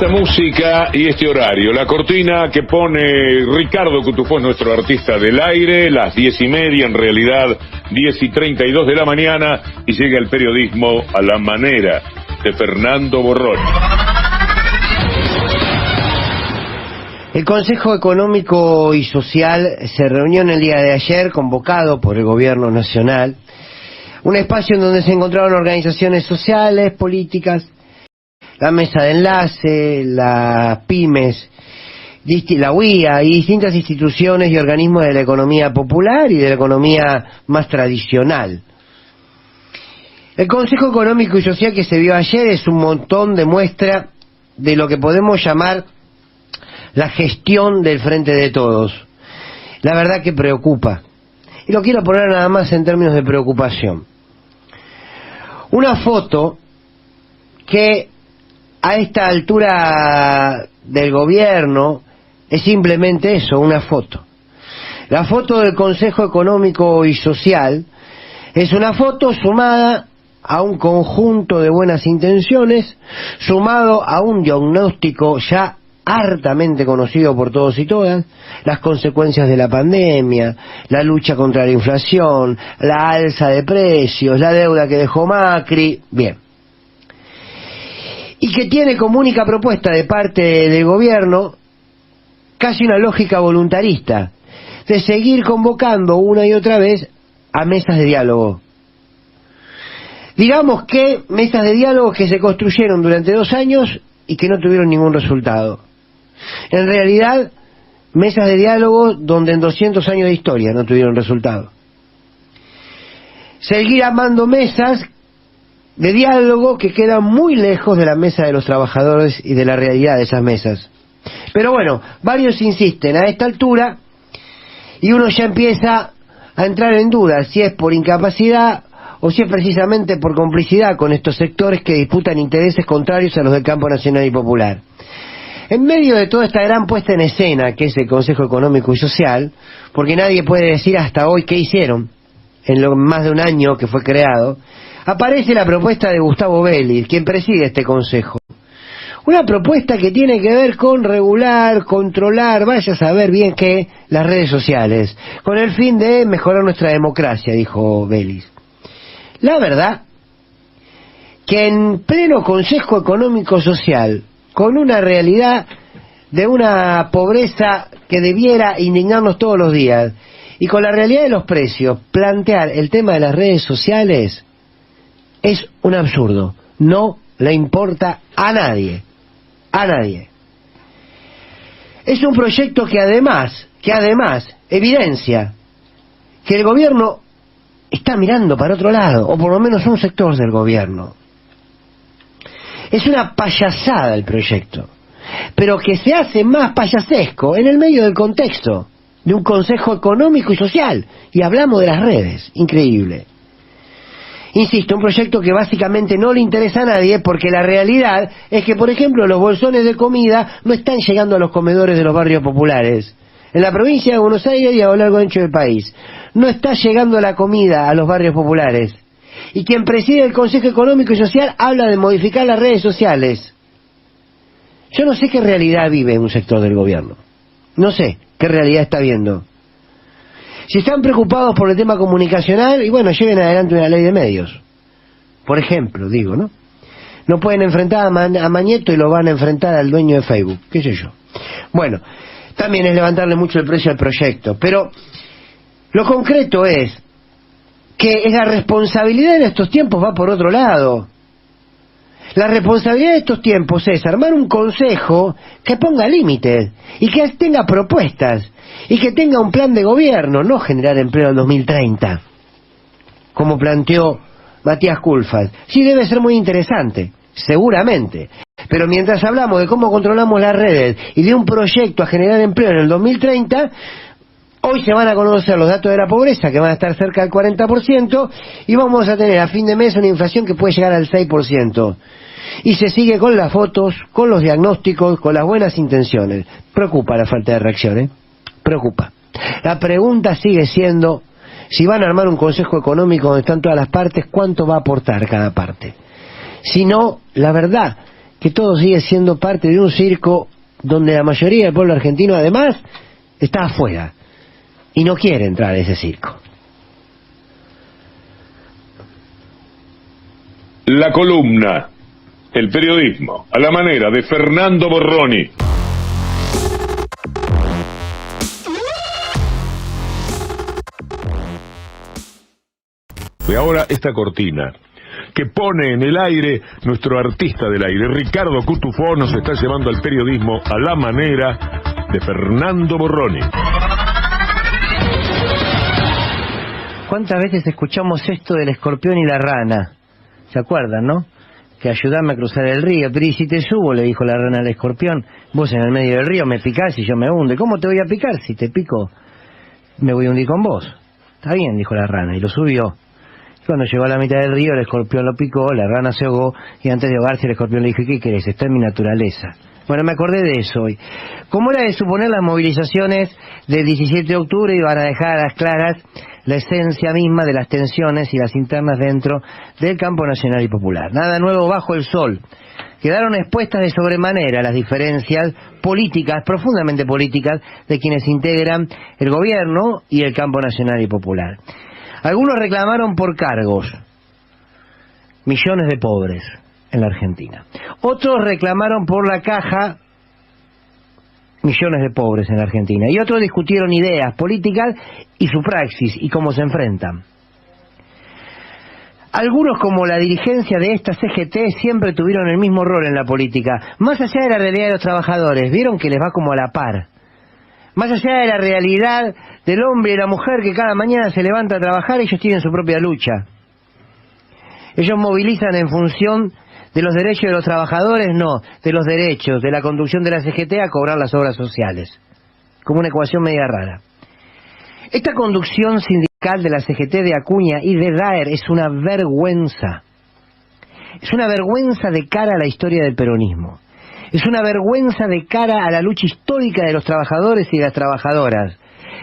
esta música y este horario. La cortina que pone Ricardo Cutufós, nuestro artista del aire, las 10:30, en realidad 10:32 de la mañana, y llega el periodismo a la manera de Fernando Borrón. El Consejo Económico y Social se reunió en el día de ayer, convocado por el Gobierno Nacional, un espacio en donde se encontraron organizaciones sociales, políticas, la mesa de enlace, las pymes, la UIA y distintas instituciones y organismos de la economía popular y de la economía más tradicional. El Consejo Económico y Social que se vio ayer es un montón de muestra de lo que podemos llamar la gestión del Frente de Todos. La verdad que preocupa. Y lo quiero poner nada más en términos de preocupación. Una foto que a esta altura del gobierno es simplemente eso, una foto. La foto del Consejo Económico y Social es una foto sumada a un conjunto de buenas intenciones, sumado a un diagnóstico ya hartamente conocido por todos y todas: las consecuencias de la pandemia, la lucha contra la inflación, la alza de precios, la deuda que dejó Macri, bien. Y que tiene como única propuesta de parte del gobierno casi una lógica voluntarista, de seguir convocando una y otra vez a mesas de diálogo. Digamos que mesas de diálogo que se construyeron durante 2 años y que no tuvieron ningún resultado. En realidad, mesas de diálogo donde en 200 años de historia no tuvieron resultado. Seguir armando mesas de diálogo que quedan muy lejos de la mesa de los trabajadores y de la realidad de esas mesas. Pero bueno, varios insisten a esta altura y uno ya empieza a entrar en duda si es por incapacidad o si es precisamente por complicidad con estos sectores que disputan intereses contrarios a los del campo nacional y popular. En medio de toda esta gran puesta en escena que es el Consejo Económico y Social, porque nadie puede decir hasta hoy qué hicieron en lo más de un año que fue creado, aparece la propuesta de Gustavo Vélez, quien preside este consejo. Una propuesta que tiene que ver con regular, controlar, vaya a saber bien qué, las redes sociales, con el fin de mejorar nuestra democracia, dijo Vélez. La verdad que en pleno Consejo Económico Social, con una realidad de una pobreza que debiera indignarnos todos los días, y con la realidad de los precios, plantear el tema de las redes sociales es un absurdo. No le importa a nadie. A nadie. Es un proyecto que además evidencia que el gobierno está mirando para otro lado, o por lo menos un sector del gobierno. Es una payasada el proyecto, pero que se hace más payasesco en el medio del contexto de un Consejo Económico y Social, y hablamos de las redes. Increíble. Insisto, un proyecto que básicamente no le interesa a nadie, porque la realidad es que, por ejemplo, los bolsones de comida no están llegando a los comedores de los barrios populares. En la provincia de Buenos Aires y a lo largo y ancho del país no está llegando la comida a los barrios populares. Y quien preside el Consejo Económico y Social habla de modificar las redes sociales. Yo no sé qué realidad vive un sector del gobierno. No sé qué realidad está viendo. Si están preocupados por el tema comunicacional, y bueno, lleven adelante una ley de medios. Por ejemplo, digo, ¿no? No pueden enfrentar a Mañeto y lo van a enfrentar al dueño de Facebook, qué sé yo. Bueno, también es levantarle mucho el precio al proyecto, pero lo concreto es que la responsabilidad en estos tiempos va por otro lado. La responsabilidad de estos tiempos es armar un consejo que ponga límites y que tenga propuestas y que tenga un plan de gobierno, no generar empleo en 2030, como planteó Matías Culfas. Sí, debe ser muy interesante, seguramente, pero mientras hablamos de cómo controlamos las redes y de un proyecto a generar empleo en el 2030, hoy se van a conocer los datos de la pobreza, que van a estar cerca del 40%, y vamos a tener a fin de mes una inflación que puede llegar al 6%. Y se sigue con las fotos, con los diagnósticos, con las buenas intenciones. Preocupa la falta de reacción, ¿eh? Preocupa. La pregunta sigue siendo, si van a armar un consejo económico donde están todas las partes, ¿cuánto va a aportar cada parte? Si no, la verdad que todo sigue siendo parte de un circo donde la mayoría del pueblo argentino además está afuera y no quiere entrar a ese circo. La columna, el periodismo, a la manera de Fernando Borroni. Y ahora esta cortina que pone en el aire nuestro artista del aire, Ricardo Cutufós, nos está llevando al periodismo a la manera de Fernando Borroni. ¿Cuántas veces escuchamos esto del escorpión y la rana? ¿Se acuerdan, no? Que ayudame a cruzar el río. Pero ¿y si te subo?, le dijo la rana al escorpión. Vos en el medio del río me picás y yo me hundo. ¿Cómo te voy a picar? Si te pico, me voy a hundir con vos. Está bien, dijo la rana, y lo subió. Cuando llegó a la mitad del río, el escorpión lo picó, la rana se ahogó, y antes de ahogarse el escorpión le dijo: ¿qué querés? Está en mi naturaleza. Bueno, me acordé de eso hoy. Como era de suponer, las movilizaciones del 17 de octubre iban a dejar a las claras la esencia misma de las tensiones y las internas dentro del campo nacional y popular. Nada nuevo bajo el sol. Quedaron expuestas de sobremanera las diferencias políticas, profundamente políticas, de quienes integran el gobierno y el campo nacional y popular. Algunos reclamaron por cargos, millones de pobres en la Argentina. Otros reclamaron por la caja, millones de pobres en la Argentina. Y otros discutieron ideas políticas y su praxis y cómo se enfrentan. Algunos, como la dirigencia de esta CGT, siempre tuvieron el mismo rol en la política. Más allá de la realidad de los trabajadores, vieron que les va como a la par. Más allá de la realidad del hombre y la mujer que cada mañana se levanta a trabajar, ellos tienen su propia lucha. Ellos movilizan en función de los derechos de los trabajadores, no, de los derechos de la conducción de la CGT a cobrar las obras sociales. Como una ecuación media rara. Esta conducción sindical de la CGT, de Acuña y de Daer es una vergüenza. Es una vergüenza de cara a la historia del peronismo. Es una vergüenza de cara a la lucha histórica de los trabajadores y las trabajadoras.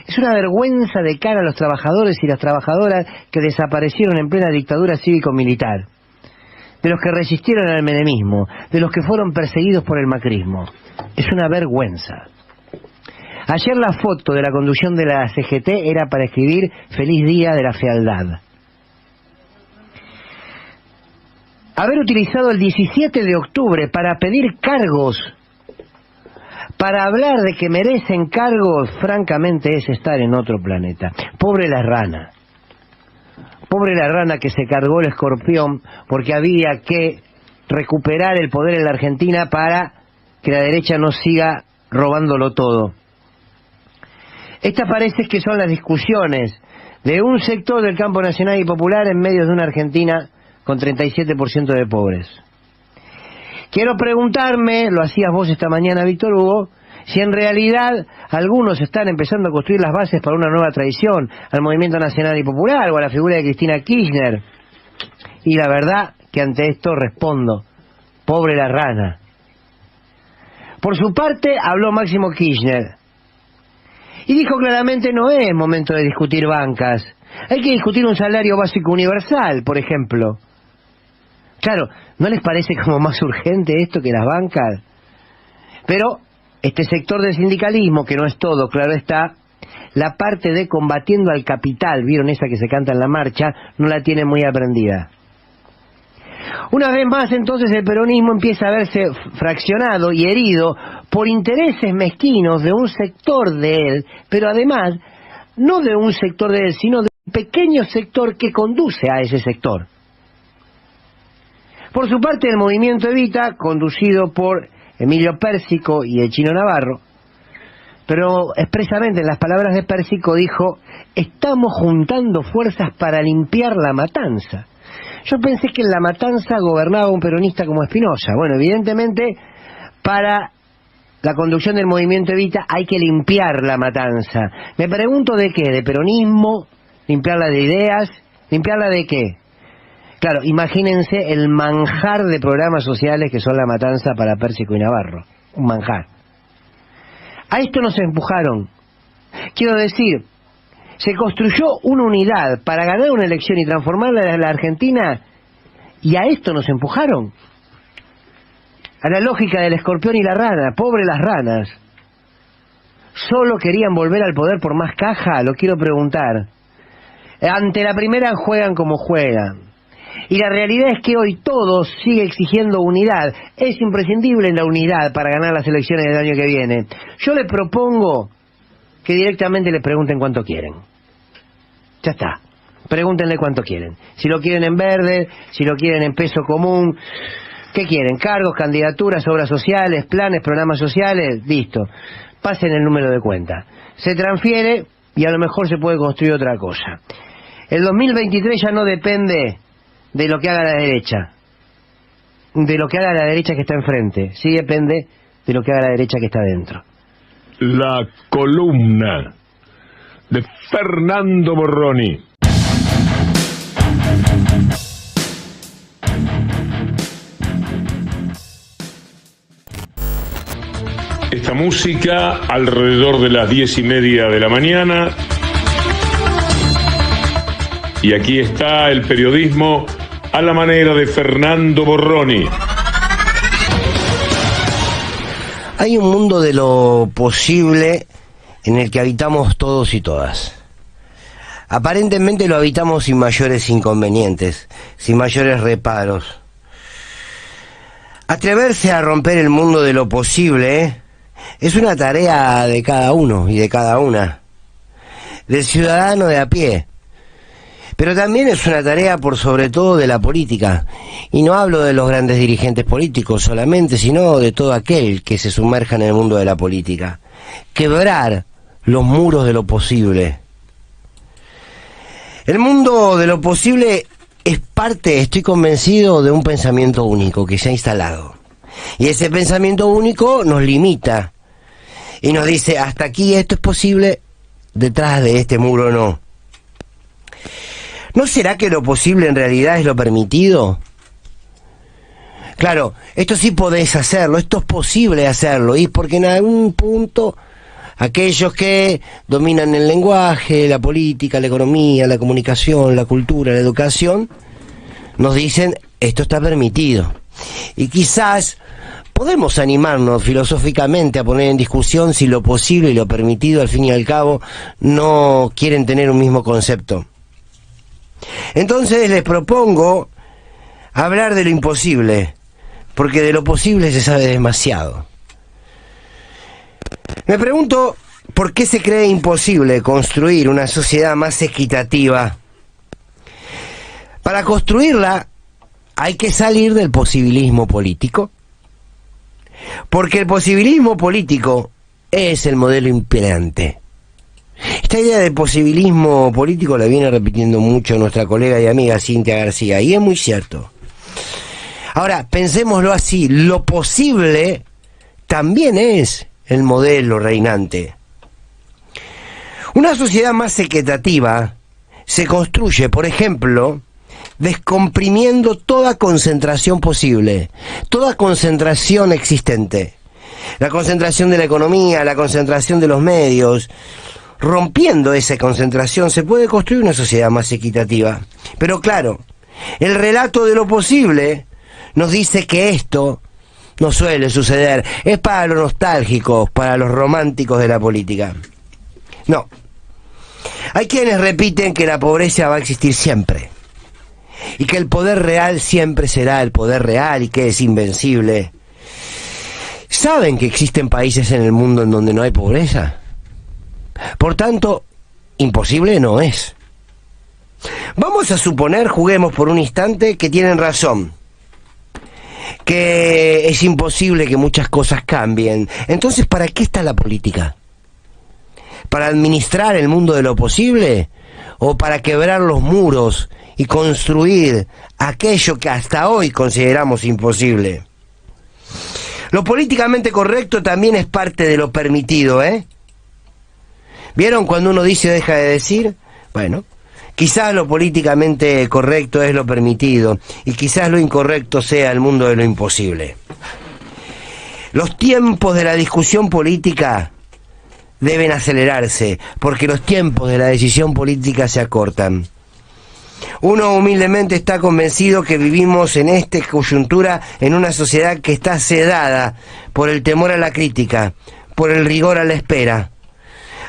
Es una vergüenza de cara a los trabajadores y las trabajadoras que desaparecieron en plena dictadura cívico-militar. De los que resistieron al menemismo, de los que fueron perseguidos por el macrismo. Es una vergüenza. Ayer la foto de la conducción de la CGT era para escribir "Feliz Día de la Fealdad". Haber utilizado el 17 de octubre para pedir cargos, para hablar de que merecen cargos, francamente es estar en otro planeta. Pobre la rana. Pobre la rana que se cargó el escorpión porque había que recuperar el poder en la Argentina para que la derecha no siga robándolo todo. Estas parece que son las discusiones de un sector del campo nacional y popular en medio de una Argentina con 37% de pobres. Quiero preguntarme, lo hacías vos esta mañana, Víctor Hugo, si en realidad algunos están empezando a construir las bases para una nueva tradición al movimiento nacional y popular o a la figura de Cristina Kirchner. Y la verdad que ante esto respondo: pobre la rana. Por su parte habló Máximo Kirchner y dijo claramente: no es momento de discutir bancas, hay que discutir un salario básico universal, por ejemplo. Claro, ¿no les parece como más urgente esto que las bancas? Pero este sector del sindicalismo, que no es todo, claro está, la parte de combatiendo al capital, vieron esa que se canta en la marcha, no la tiene muy aprendida. Una vez más, entonces, el peronismo empieza a verse fraccionado y herido por intereses mezquinos de un sector de él, pero además, no de un sector de él, sino de un pequeño sector que conduce a ese sector. Por su parte, el movimiento Evita, conducido por Emilio Pérsico y el Chino Navarro, pero expresamente en las palabras de Pérsico dijo: estamos juntando fuerzas para limpiar la matanza. Yo pensé que en la matanza gobernaba un peronista como Espinosa. Bueno, evidentemente, para la conducción del movimiento Evita hay que limpiar la matanza. Me pregunto de qué, de peronismo, limpiarla de ideas, limpiarla de qué. Claro, imagínense el manjar de programas sociales que son la matanza para Pérsico y Navarro. Un manjar. A esto nos empujaron. Quiero decir, se construyó una unidad para ganar una elección y transformarla en la Argentina, y a esto nos empujaron. a la lógica del escorpión y la rana. Pobre las ranas. ¿Solo querían volver al poder por más caja? Lo quiero preguntar. Ante la primera juegan como juegan. Y la realidad es que hoy todos sigue exigiendo unidad. Es imprescindible la unidad para ganar las elecciones del año que viene. Yo les propongo que directamente les pregunten cuánto quieren. Ya está. Pregúntenle cuánto quieren. Si lo quieren en verde, si lo quieren en peso común. ¿Qué quieren? ¿Cargos, candidaturas, obras sociales, planes, programas sociales? Listo. Pasen el número de cuenta. Se transfiere y a lo mejor se puede construir otra cosa. El 2023 ya no depende de lo que haga la derecha. De lo que haga la derecha que está enfrente. Sí depende de lo que haga la derecha que está adentro. La columna de Fernando Borroni. Esta música alrededor de las 10:30 de la mañana. Y aquí está el periodismo a la manera de Fernando Borroni. Hay un mundo de lo posible en el que habitamos todos y todas. Aparentemente lo habitamos sin mayores inconvenientes, sin mayores reparos. Atreverse a romper el mundo de lo posible, es una tarea de cada uno y de cada una, del ciudadano de a pie. Pero también es una tarea por sobre todo de la política. Y no hablo de los grandes dirigentes políticos solamente, sino de todo aquel que se sumerja en el mundo de la política. Quebrar los muros de lo posible. El mundo de lo posible es parte, estoy convencido, de un pensamiento único que se ha instalado. Y ese pensamiento único nos limita. Y nos dice, hasta aquí esto es posible, detrás de este muro no. ¿No será que lo posible en realidad es lo permitido? Claro, esto sí podés hacerlo, esto es posible hacerlo, y porque en algún punto aquellos que dominan el lenguaje, la política, la economía, la comunicación, la cultura, la educación, nos dicen, esto está permitido. Y quizás podemos animarnos filosóficamente a poner en discusión si lo posible y lo permitido, al fin y al cabo, no quieren tener un mismo concepto. Entonces les propongo hablar de lo imposible, porque de lo posible se sabe demasiado. Me pregunto por qué se cree imposible construir una sociedad más equitativa. Para construirla hay que salir del posibilismo político, porque el posibilismo político es el modelo imperante. Esta idea de posibilismo político la viene repitiendo mucho nuestra colega y amiga Cintia García, y es muy cierto. Ahora, pensémoslo así, lo posible también es el modelo reinante. Una sociedad más equitativa se construye, por ejemplo, descomprimiendo toda concentración posible, toda concentración existente. La concentración de la economía, la concentración de los medios. Rompiendo esa concentración se puede construir una sociedad más equitativa. Pero claro, el relato de lo posible nos dice que esto no suele suceder. Es para los nostálgicos, para los románticos de la política. No. Hay quienes repiten que la pobreza va a existir siempre. Y que el poder real siempre será el poder real y que es invencible. ¿Saben que existen países en el mundo en donde no hay pobreza? Por tanto, imposible no es. Vamos a suponer, juguemos por un instante, que tienen razón, que es imposible que muchas cosas cambien. Entonces, ¿para qué está la política? ¿Para administrar el mundo de lo posible? ¿O para quebrar los muros y construir aquello que hasta hoy consideramos imposible? Lo políticamente correcto también es parte de lo permitido, ¿eh? ¿Vieron cuando uno dice o deja de decir? Bueno, quizás lo políticamente correcto es lo permitido y quizás lo incorrecto sea el mundo de lo imposible. Los tiempos de la discusión política deben acelerarse porque los tiempos de la decisión política se acortan. Uno humildemente está convencido que vivimos en esta coyuntura en una sociedad que está sedada por el temor a la crítica, por el rigor a la espera.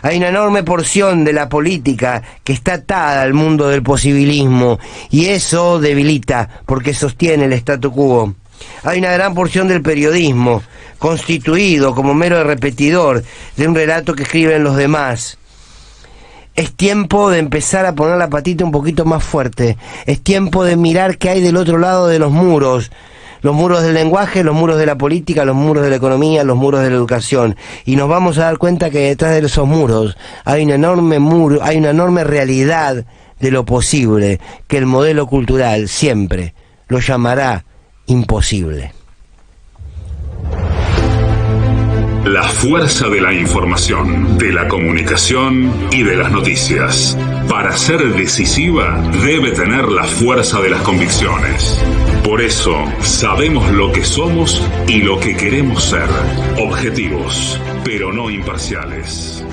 Hay una enorme porción de la política que está atada al mundo del posibilismo y eso debilita porque sostiene el statu quo. Hay una gran porción del periodismo constituido como mero repetidor de un relato que escriben los demás. Es tiempo de empezar a poner la patita un poquito más fuerte. Es tiempo de mirar qué hay del otro lado de los muros. Los muros del lenguaje, los muros de la política, los muros de la economía, los muros de la educación. Y nos vamos a dar cuenta que detrás de esos muros hay un enorme muro, hay una enorme realidad de lo posible, que el modelo cultural siempre lo llamará imposible. La fuerza de la información, de la comunicación y de las noticias. Para ser decisiva, debe tener la fuerza de las convicciones. Por eso, sabemos lo que somos y lo que queremos ser. Objetivos, pero no imparciales.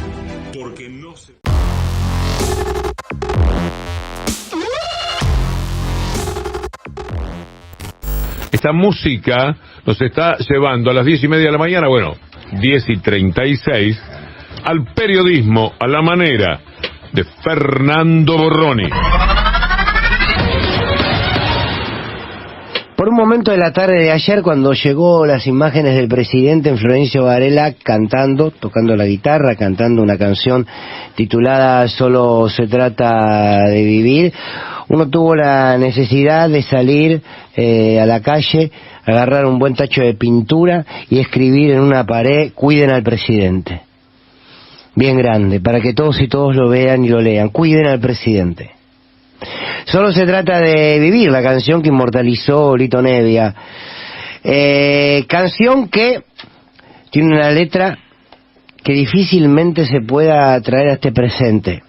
Porque no se... Esta música nos está llevando a las 10:30 de la mañana, bueno, 10:36, al periodismo a la manera de Fernando Borroni. Por un momento de la tarde de ayer, cuando llegó las imágenes del presidente en Florencio Varela cantando, tocando la guitarra, cantando una canción titulada Solo se trata de vivir, uno tuvo la necesidad de salir a la calle, agarrar un buen tacho de pintura y escribir en una pared, cuiden al presidente. Bien grande, para que todos y todos lo vean y lo lean, cuiden al presidente. Solo se trata de vivir, la canción que inmortalizó Lito Nevia. Canción que tiene una letra que difícilmente se pueda traer a este presente.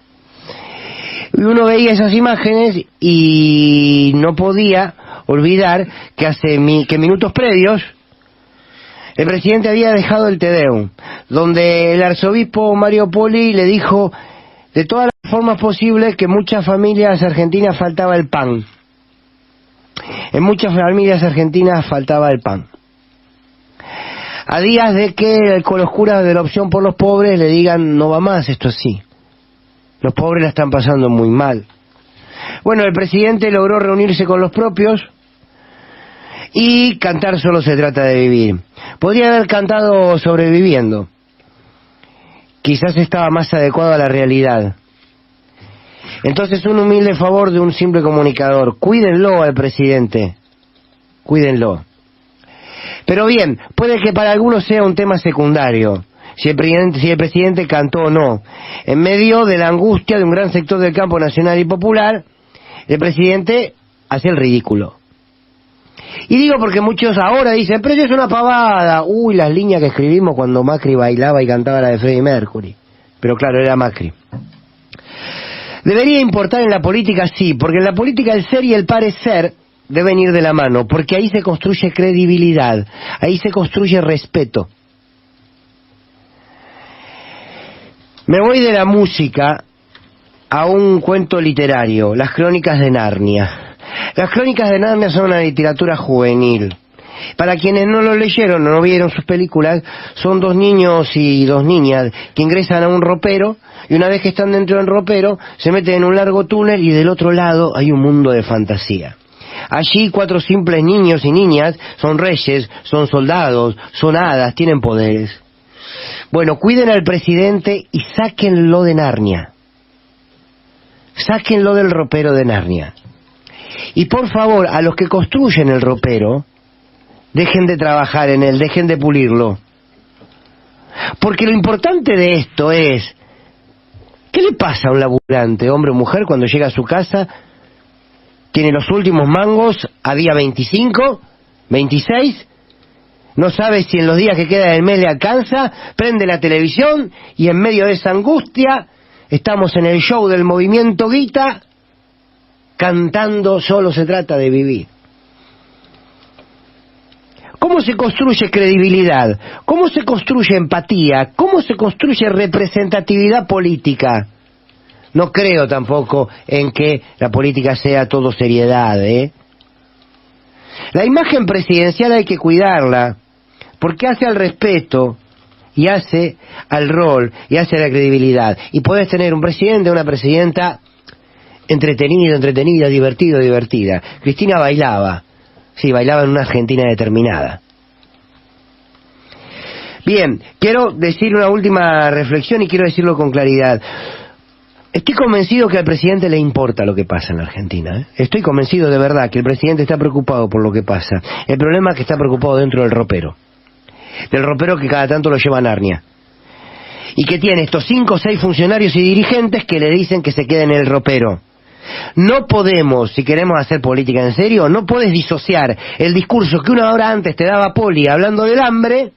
Y uno veía esas imágenes y no podía olvidar que minutos previos el presidente había dejado el Te Deum, donde el arzobispo Mario Poli le dijo de todas las formas posibles que en muchas familias argentinas faltaba el pan. En muchas familias argentinas faltaba el pan. A días de que con los curas de la Opción por los Pobres le digan no va más esto así. Los pobres la están pasando muy mal. Bueno, el presidente logró reunirse con los propios y cantar Solo se trata de vivir. Podría haber cantado Sobreviviendo. Quizás estaba más adecuado a la realidad. Entonces, un humilde favor de un simple comunicador. Cuídenlo al presidente. Cuídenlo. Pero bien, puede que para algunos sea un tema secundario. Si el presidente cantó o no. En medio de la angustia de un gran sector del campo nacional y popular, el presidente hace el ridículo. Y digo porque muchos ahora dicen, pero eso es una pavada. Uy, las líneas que escribimos cuando Macri bailaba y cantaba la de Freddie Mercury. Pero claro, era Macri. Debería importar en la política, sí, porque en la política el ser y el parecer deben ir de la mano, porque ahí se construye credibilidad, ahí se construye respeto. Me voy de la música a un cuento literario, Las Crónicas de Narnia. Las Crónicas de Narnia son una literatura juvenil. Para quienes no lo leyeron o no vieron sus películas, son dos niños y dos niñas que ingresan a un ropero y una vez que están dentro del ropero se meten en un largo túnel y del otro lado hay un mundo de fantasía. Allí 4 simples niños y niñas son reyes, son soldados, son hadas, tienen poderes. Bueno, cuiden al presidente y sáquenlo de Narnia. Sáquenlo del ropero de Narnia. Y por favor, a los que construyen el ropero, dejen de trabajar en él, dejen de pulirlo. Porque lo importante de esto es, ¿qué le pasa a un laburante, hombre o mujer, cuando llega a su casa, tiene los últimos mangos a día 25, 26, no sabe si en los días que queda del mes le alcanza, prende la televisión y en medio de esa angustia estamos en el show del movimiento Guita cantando Solo se trata de vivir? ¿Cómo se construye credibilidad? ¿Cómo se construye empatía? ¿Cómo se construye representatividad política? No creo tampoco en que la política sea todo seriedad, ¿eh? La imagen presidencial hay que cuidarla, porque hace al respeto, y hace al rol, y hace a la credibilidad. Y puedes tener un presidente o una presidenta entretenida, divertida. Cristina bailaba, sí, bailaba en una Argentina determinada. Bien, quiero decir una última reflexión y quiero decirlo con claridad. Estoy convencido que al presidente le importa lo que pasa en la Argentina, ¿eh? Estoy convencido de verdad que el presidente está preocupado por lo que pasa. El problema es que está preocupado dentro del ropero que cada tanto lo lleva a Narnia. Y que tiene estos 5 o 6 funcionarios y dirigentes que le dicen que se queden en el ropero. No podemos, si queremos hacer política en serio, no puedes disociar el discurso que una hora antes te daba Poli hablando del hambre.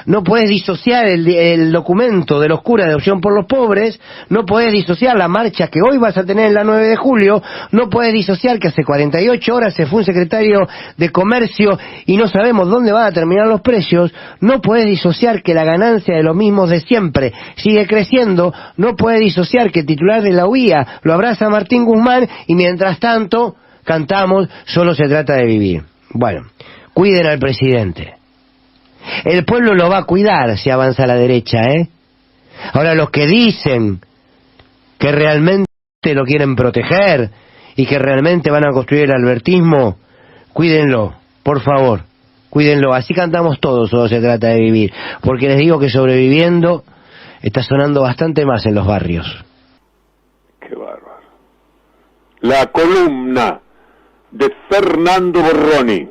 No puedes disociar el documento de los curas de Opción por los Pobres, no puedes disociar la marcha que hoy vas a tener en la 9 de julio, no puedes disociar que hace 48 horas se fue un secretario de Comercio y no sabemos dónde van a terminar los precios, no puedes disociar que la ganancia de los mismos de siempre sigue creciendo, no puedes disociar que el titular de la UIA lo abraza Martín Guzmán y mientras tanto cantamos Solo se trata de vivir. Bueno, cuiden al presidente. El pueblo lo va a cuidar si avanza a la derecha, ¿eh? Ahora, los que dicen que realmente lo quieren proteger y que realmente van a construir el albertismo, cuídenlo, por favor, cuídenlo. Así cantamos todos, solo se trata de vivir. Porque les digo que sobreviviendo está sonando bastante más en los barrios. Qué bárbaro. La columna de Fernando Borroni.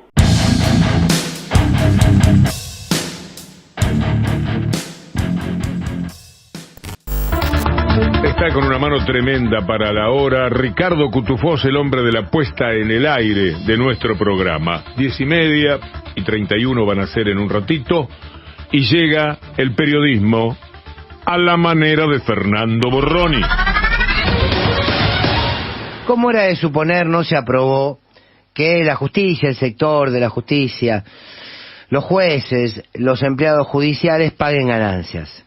Está con una mano tremenda para la hora Ricardo Cutufós, el hombre de la puesta en el aire de nuestro programa. 10:30 y 31 van a ser en un ratito, y llega el periodismo a la manera de Fernando Borroni. Como era de suponer, no se aprobó que la justicia, el sector de la justicia, los jueces, los empleados judiciales paguen ganancias.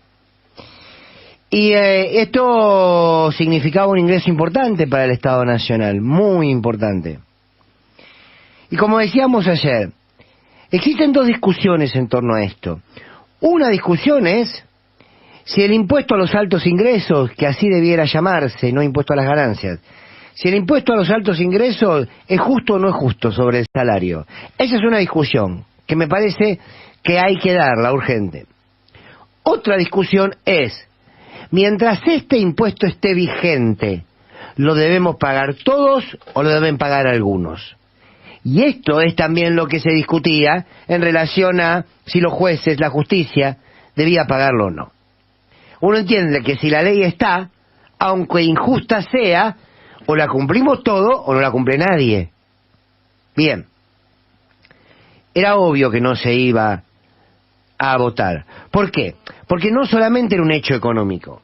Y esto significaba un ingreso importante para el Estado Nacional, muy importante. Y como decíamos ayer, existen 2 discusiones en torno a esto. Una discusión es si el impuesto a los altos ingresos, que así debiera llamarse, no impuesto a las ganancias, si el impuesto a los altos ingresos es justo o no es justo sobre el salario. Esa es una discusión que me parece que hay que darla urgente. Otra discusión es, mientras este impuesto esté vigente, ¿lo debemos pagar todos o lo deben pagar algunos? Y esto es también lo que se discutía en relación a si los jueces, la justicia, debía pagarlo o no. Uno entiende que si la ley está, aunque injusta sea, o la cumplimos todo o no la cumple nadie. Bien, era obvio que no se iba a votar. ¿Por qué? Porque no solamente era un hecho económico,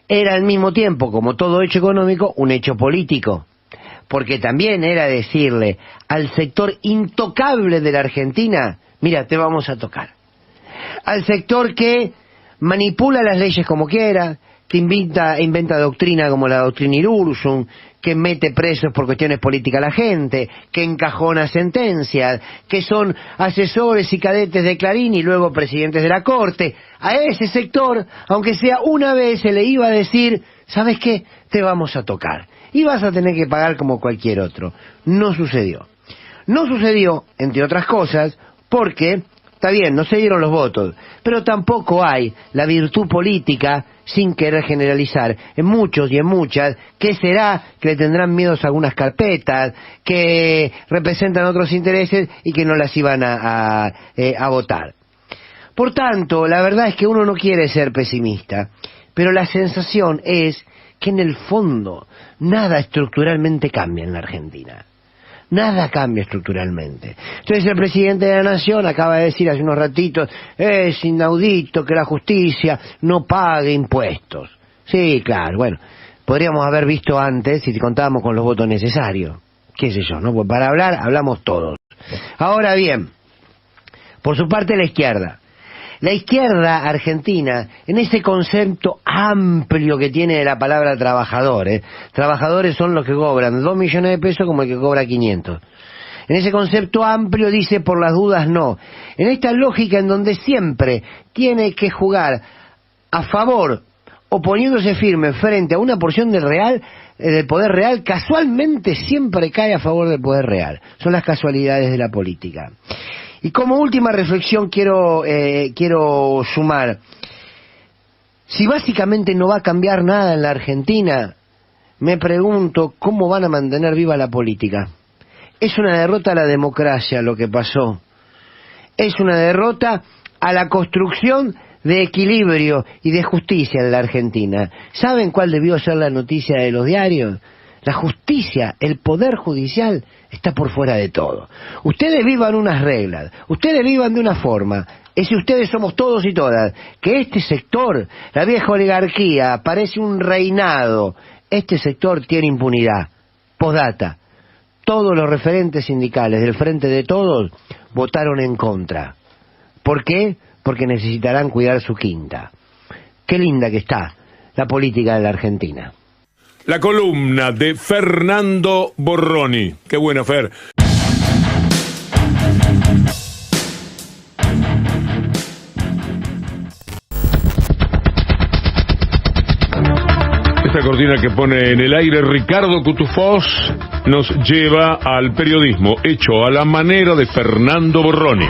era al mismo tiempo, como todo hecho económico, un hecho político. Porque también era decirle al sector intocable de la Argentina, mira, te vamos a tocar. Al sector que manipula las leyes como quiera, que inventa doctrina como la doctrina Irursum, que mete presos por cuestiones políticas a la gente, que encajona sentencias, que son asesores y cadetes de Clarín y luego presidentes de la Corte. A ese sector, aunque sea una vez, se le iba a decir, ¿sabes qué? Te vamos a tocar. Y vas a tener que pagar como cualquier otro. No sucedió. No sucedió, entre otras cosas, porque, está bien, no se dieron los votos, pero tampoco hay la virtud política, sin querer generalizar, en muchos y en muchas, que será que le tendrán miedos a algunas carpetas, que representan otros intereses y que no las iban a votar. Por tanto, la verdad es que uno no quiere ser pesimista, pero la sensación es que en el fondo nada estructuralmente cambia en la Argentina. Nada cambia estructuralmente. Entonces el presidente de la Nación acaba de decir hace unos ratitos, es inaudito que la justicia no pague impuestos. Sí, claro, bueno, podríamos haber visto antes si contábamos con los votos necesarios. Qué sé yo, ¿no? Pues para hablar, hablamos todos. Ahora bien, por su parte la izquierda. La izquierda argentina, en ese concepto amplio que tiene de la palabra trabajador, trabajadores son los que cobran 2 millones de pesos como el que cobra 500. En ese concepto amplio dice por las dudas no. En esta lógica en donde siempre tiene que jugar a favor, oponiéndose firme frente a una porción del poder real, casualmente siempre cae a favor del poder real. Son las casualidades de la política. Y como última reflexión quiero sumar, si básicamente no va a cambiar nada en la Argentina, me pregunto cómo van a mantener viva la política. Es una derrota a la democracia lo que pasó. Es una derrota a la construcción de equilibrio y de justicia en la Argentina. ¿Saben cuál debió ser la noticia de los diarios? La justicia, el poder judicial está por fuera de todo. Ustedes vivan unas reglas, ustedes vivan de una forma. Es si ustedes somos todos y todas, que este sector, la vieja oligarquía, parece un reinado. Este sector tiene impunidad. Postdata. Todos los referentes sindicales del Frente de Todos votaron en contra. ¿Por qué? Porque necesitarán cuidar su quinta. Qué linda que está la política de la Argentina. La columna de Fernando Borroni. Qué buena, Fer. Esta cortina que pone en el aire Ricardo Cutufós nos lleva al periodismo hecho a la manera de Fernando Borroni.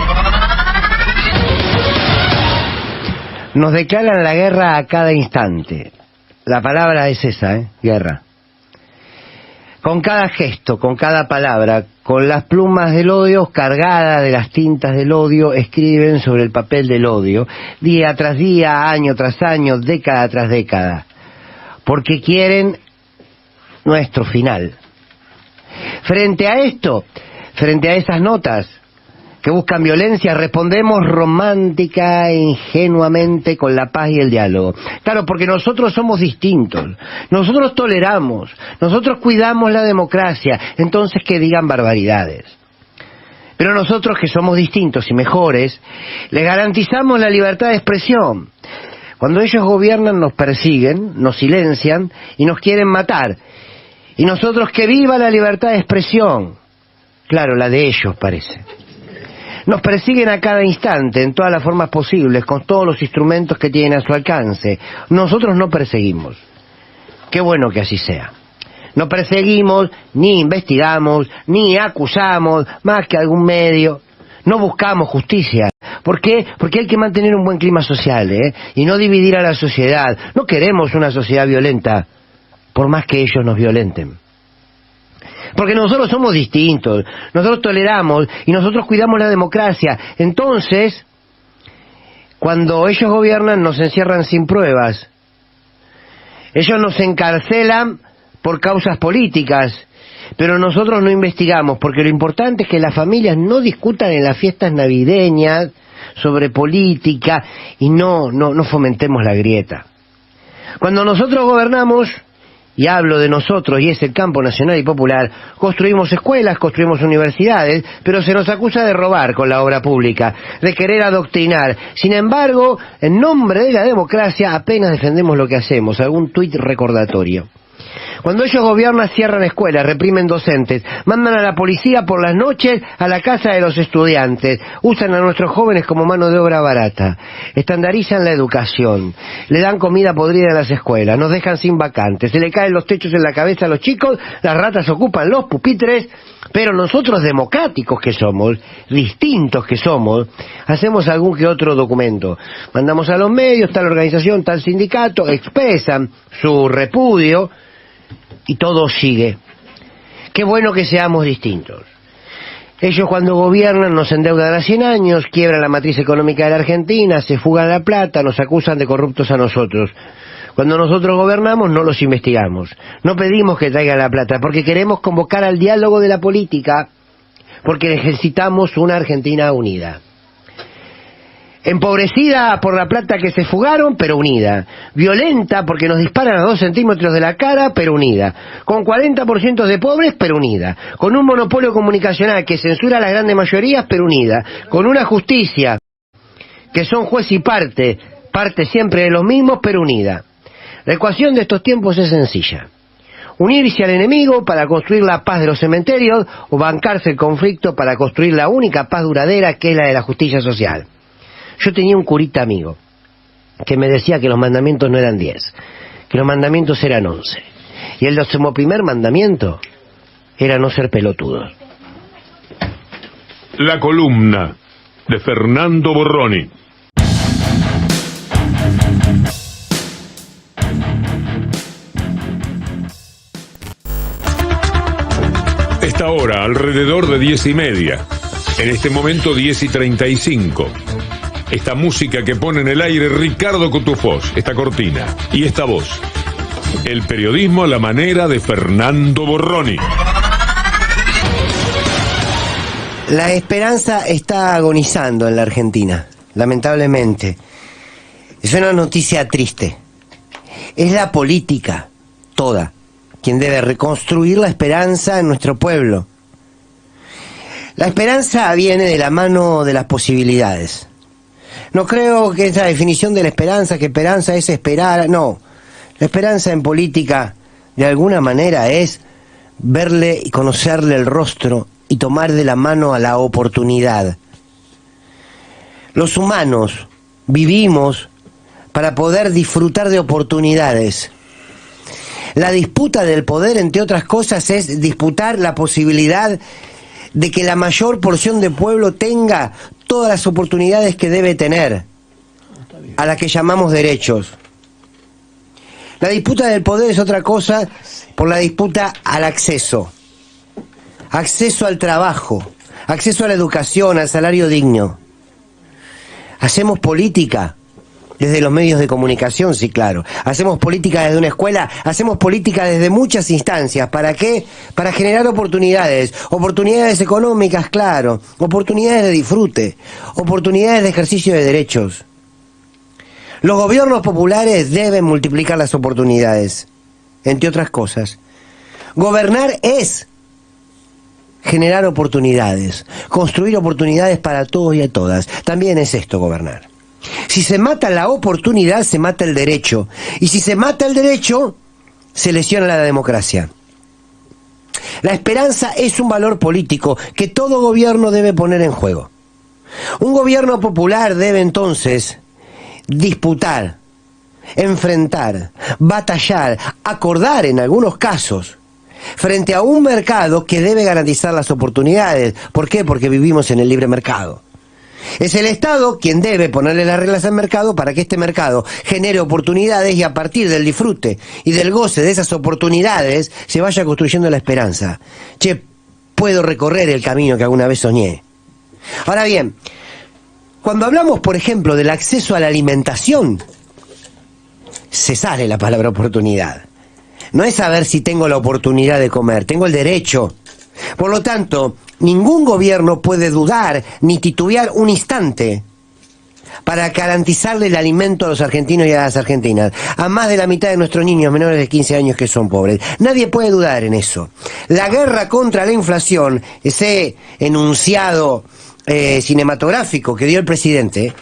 Nos declaran la guerra a cada instante. La palabra es esa, guerra. Con cada gesto, con cada palabra, con las plumas del odio cargadas de las tintas del odio, escriben sobre el papel del odio, día tras día, año tras año, década tras década, porque quieren nuestro final. Frente a esto, frente a esas notas que buscan violencia, respondemos romántica e ingenuamente con la paz y el diálogo. Claro, porque nosotros somos distintos, nosotros toleramos, nosotros cuidamos la democracia, entonces que digan barbaridades. Pero nosotros que somos distintos y mejores, les garantizamos la libertad de expresión. Cuando ellos gobiernan nos persiguen, nos silencian y nos quieren matar. Y nosotros que viva la libertad de expresión. Claro, la de ellos parece. Nos persiguen a cada instante, en todas las formas posibles, con todos los instrumentos que tienen a su alcance. Nosotros no perseguimos. Qué bueno que así sea. No perseguimos, ni investigamos, ni acusamos, más que algún medio. No buscamos justicia. ¿Por qué? Porque hay que mantener un buen clima social, y no dividir a la sociedad. No queremos una sociedad violenta, por más que ellos nos violenten. Porque nosotros somos distintos, nosotros toleramos y nosotros cuidamos la democracia. Entonces, cuando ellos gobiernan nos encierran sin pruebas. Ellos nos encarcelan por causas políticas, pero nosotros no investigamos, porque lo importante es que las familias no discutan en las fiestas navideñas sobre política y no fomentemos la grieta. Cuando nosotros gobernamos, y hablo de nosotros, y es el campo nacional y popular, construimos escuelas, construimos universidades, pero se nos acusa de robar con la obra pública, de querer adoctrinar. Sin embargo, en nombre de la democracia apenas defendemos lo que hacemos, algún tuit recordatorio. Cuando ellos gobiernan cierran escuelas, reprimen docentes, mandan a la policía por las noches a la casa de los estudiantes, usan a nuestros jóvenes como mano de obra barata, estandarizan la educación, le dan comida podrida a las escuelas, nos dejan sin vacantes, se le caen los techos en la cabeza a los chicos, las ratas ocupan los pupitres, pero nosotros democráticos que somos, distintos que somos, hacemos algún que otro documento, mandamos a los medios, tal organización, tal sindicato, expresan su repudio, y todo sigue. Qué bueno que seamos distintos. Ellos cuando gobiernan nos endeudan a 100 años, quiebran la matriz económica de la Argentina, se fugan la plata, nos acusan de corruptos a nosotros. Cuando nosotros gobernamos no los investigamos, no pedimos que traigan la plata, porque queremos convocar al diálogo de la política, porque necesitamos una Argentina unida. Empobrecida por la plata que se fugaron, pero unida. Violenta porque nos disparan a 2 centímetros de la cara, pero unida. Con 40% de pobres, pero unida. Con un monopolio comunicacional que censura a las grandes mayorías, pero unida. Con una justicia que son juez y parte siempre de los mismos, pero unida. La ecuación de estos tiempos es sencilla: unirse al enemigo para construir la paz de los cementerios, o bancarse el conflicto para construir la única paz duradera, que es la de la justicia social. Yo tenía un curita amigo que me decía que los mandamientos no eran 10, que los mandamientos eran 11. Y el 11º mandamiento era no ser pelotudos. La columna de Fernando Borroni. Esta hora, alrededor de 10:30. En este momento, 10:35. Esta música que pone en el aire Ricardo Cutufós, esta cortina y esta voz. El periodismo a la manera de Fernando Borroni. La esperanza está agonizando en la Argentina, lamentablemente. Es una noticia triste. Es la política, toda, quien debe reconstruir la esperanza en nuestro pueblo. La esperanza viene de la mano de las posibilidades. No creo que esa definición de la esperanza, que esperanza es esperar, no. La esperanza en política, de alguna manera, es verle y conocerle el rostro y tomar de la mano a la oportunidad. Los humanos vivimos para poder disfrutar de oportunidades. La disputa del poder, entre otras cosas, es disputar la posibilidad de que la mayor porción del pueblo tenga todas las oportunidades que debe tener, a las que llamamos derechos. La disputa del poder es otra cosa por la disputa al acceso. Acceso al trabajo, acceso a la educación, al salario digno. Hacemos política desde los medios de comunicación, sí, claro. Hacemos política desde una escuela, hacemos política desde muchas instancias. ¿Para qué? Para generar oportunidades. Oportunidades económicas, claro. Oportunidades de disfrute. Oportunidades de ejercicio de derechos. Los gobiernos populares deben multiplicar las oportunidades, entre otras cosas. Gobernar es generar oportunidades, construir oportunidades para todos y a todas. También es esto gobernar. Si se mata la oportunidad, se mata el derecho. Y si se mata el derecho, se lesiona la democracia. La esperanza es un valor político que todo gobierno debe poner en juego. Un gobierno popular debe entonces disputar, enfrentar, batallar, acordar en algunos casos, frente a un mercado que debe garantizar las oportunidades. ¿Por qué? Porque vivimos en el libre mercado. Es el Estado quien debe ponerle las reglas al mercado para que este mercado genere oportunidades, y a partir del disfrute y del goce de esas oportunidades se vaya construyendo la esperanza. Che, puedo recorrer el camino que alguna vez soñé. Ahora bien, cuando hablamos, por ejemplo, del acceso a la alimentación, se sale la palabra oportunidad. No es saber si tengo la oportunidad de comer, tengo el derecho. Por lo tanto, ningún gobierno puede dudar ni titubear un instante para garantizarle el alimento a los argentinos y a las argentinas, a más de la mitad de nuestros niños menores de 15 años que son pobres. Nadie puede dudar en eso. La guerra contra la inflación, ese enunciado cinematográfico que dio el presidente,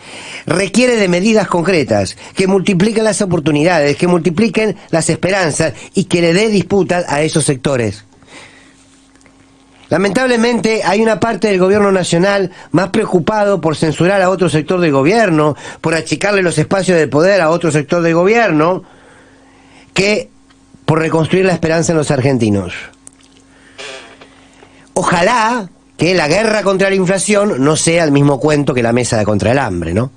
requiere de medidas concretas que multipliquen las oportunidades, que multipliquen las esperanzas y que le dé disputas a esos sectores. Lamentablemente hay una parte del gobierno nacional más preocupado por censurar a otro sector del gobierno, por achicarle los espacios de poder a otro sector del gobierno, que por reconstruir la esperanza en los argentinos. Ojalá que la guerra contra la inflación no sea el mismo cuento que la mesa contra el hambre, ¿no?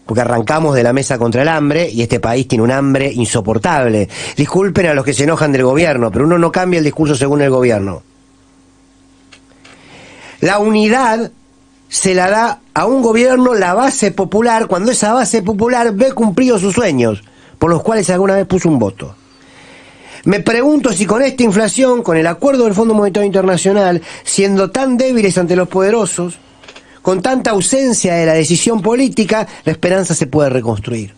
Porque arrancamos de la mesa contra el hambre y este país tiene un hambre insoportable. Disculpen a los que se enojan del gobierno, pero uno no cambia el discurso según el gobierno. La unidad se la da a un gobierno la base popular cuando esa base popular ve cumplidos sus sueños, por los cuales alguna vez puso un voto. Me pregunto si con esta inflación, con el acuerdo del Fondo Monetario Internacional, siendo tan débiles ante los poderosos, con tanta ausencia de la decisión política, la esperanza se puede reconstruir.